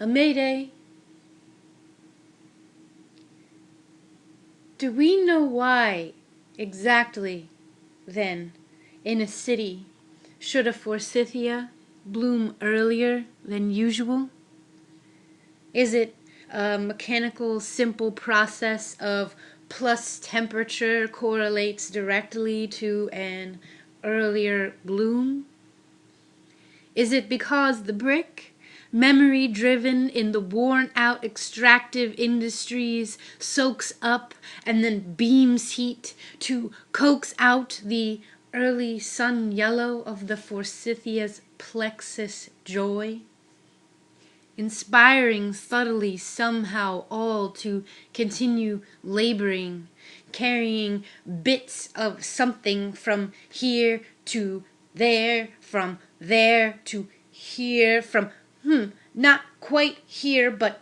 A mayday. Do we know why, exactly, then, in a city, should a forsythia bloom earlier than usual? Is it a mechanical, simple process of plus temperature correlates directly to an earlier bloom? Is it because the brick, memory driven in the worn out extractive industries, soaks up and then beams heat to coax out the early sun yellow of the forsythia's plexus joy? Inspiring subtly somehow all to continue laboring, carrying bits of something from here to there, from there to here, from not quite here, but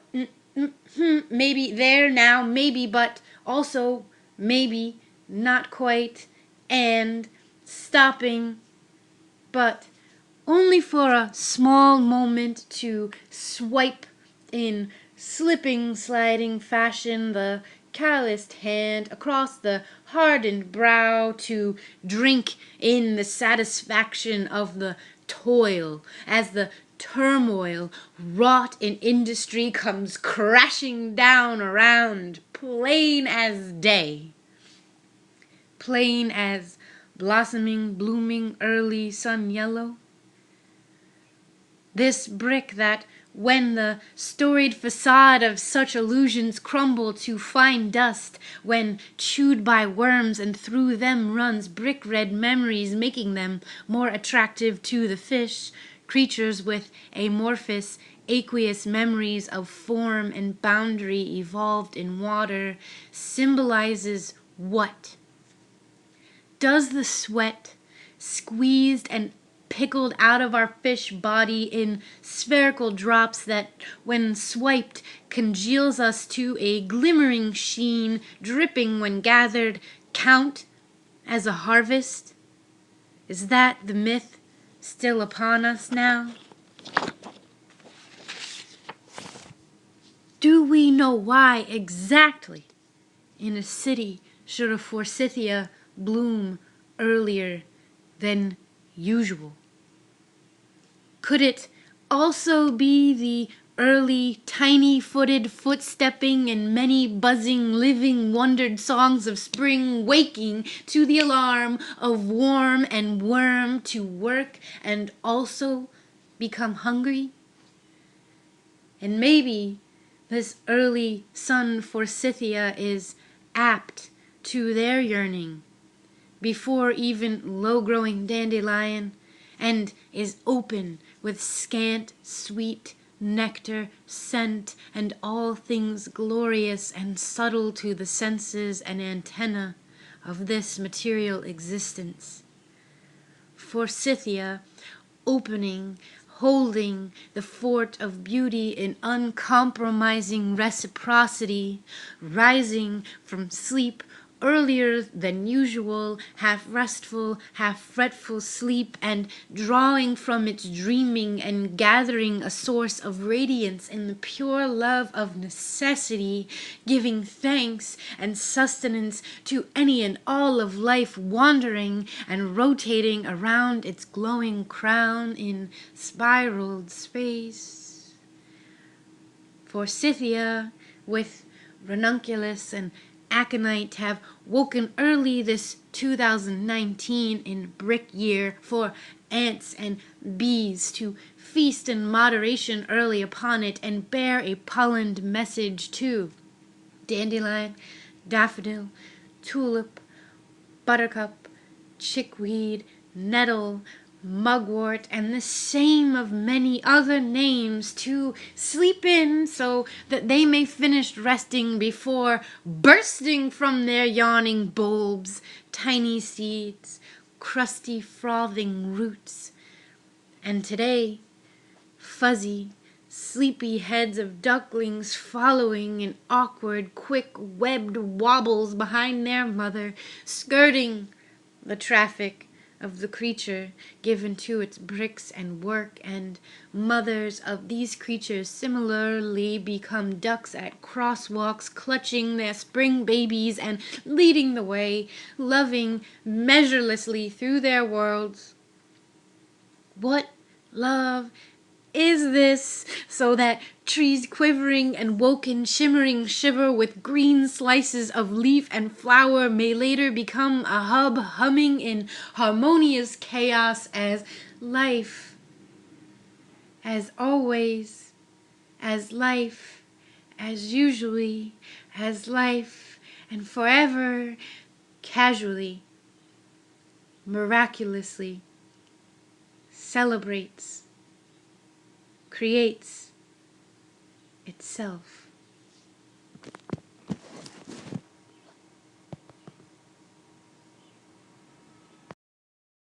maybe there now, maybe, but also maybe not quite, and stopping, but only for a small moment to swipe in slipping, sliding fashion the calloused hand across the hardened brow, to drink in the satisfaction of the toil as the turmoil wrought in industry comes crashing down around, plain as day, plain as blossoming, blooming, early sun yellow. This brick that, when the storied facade of such illusions crumble to fine dust, when chewed by worms and through them runs brick-red memories, making them more attractive to the fish, creatures with amorphous, aqueous memories of form and boundary evolved in water, symbolizes what? Does the sweat, squeezed and pickled out of our fish body in spherical drops that, when swiped, congeals us to a glimmering sheen, dripping when gathered, count as a harvest? Is that the myth still upon us now? Do we know why exactly in a city should a forsythia bloom earlier than usual? Could it also be the early, tiny-footed footstepping and many buzzing, living, wondered songs of spring waking to the alarm of worm and worm to work and also become hungry? And maybe this early sun forsythia is apt to their yearning before even low-growing dandelion, and is open with scant, sweet nectar, scent, and all things glorious and subtle to the senses and antenna of this material existence. Forsythia, opening, holding the fort of beauty in uncompromising reciprocity, rising from sleep earlier than usual, half restful, half fretful sleep, and drawing from its dreaming and gathering a source of radiance in the pure love of necessity, giving thanks and sustenance to any and all of life, wandering and rotating around its glowing crown in spiraled space. Forsythia, with ranunculus and aconite, have woken early this 2019 in brick year for ants and bees to feast in moderation early upon it and bear a pollened message to dandelion, daffodil, tulip, buttercup, chickweed, nettle, mugwort, and the same of many other names, to sleep in so that they may finish resting before bursting from their yawning bulbs, tiny seeds, crusty frothing roots. And today, fuzzy, sleepy heads of ducklings following in awkward, quick, webbed wobbles behind their mother, skirting the traffic of the creature given to its bricks and work, and mothers of these creatures similarly become ducks at crosswalks, clutching their spring babies and leading the way, loving measurelessly through their worlds. What love is this, so that trees quivering and woken shimmering shiver with green slices of leaf and flower may later become a hub humming in harmonious chaos as life, as always, as life, as usually, as life, and forever, casually, miraculously, celebrates, creates itself.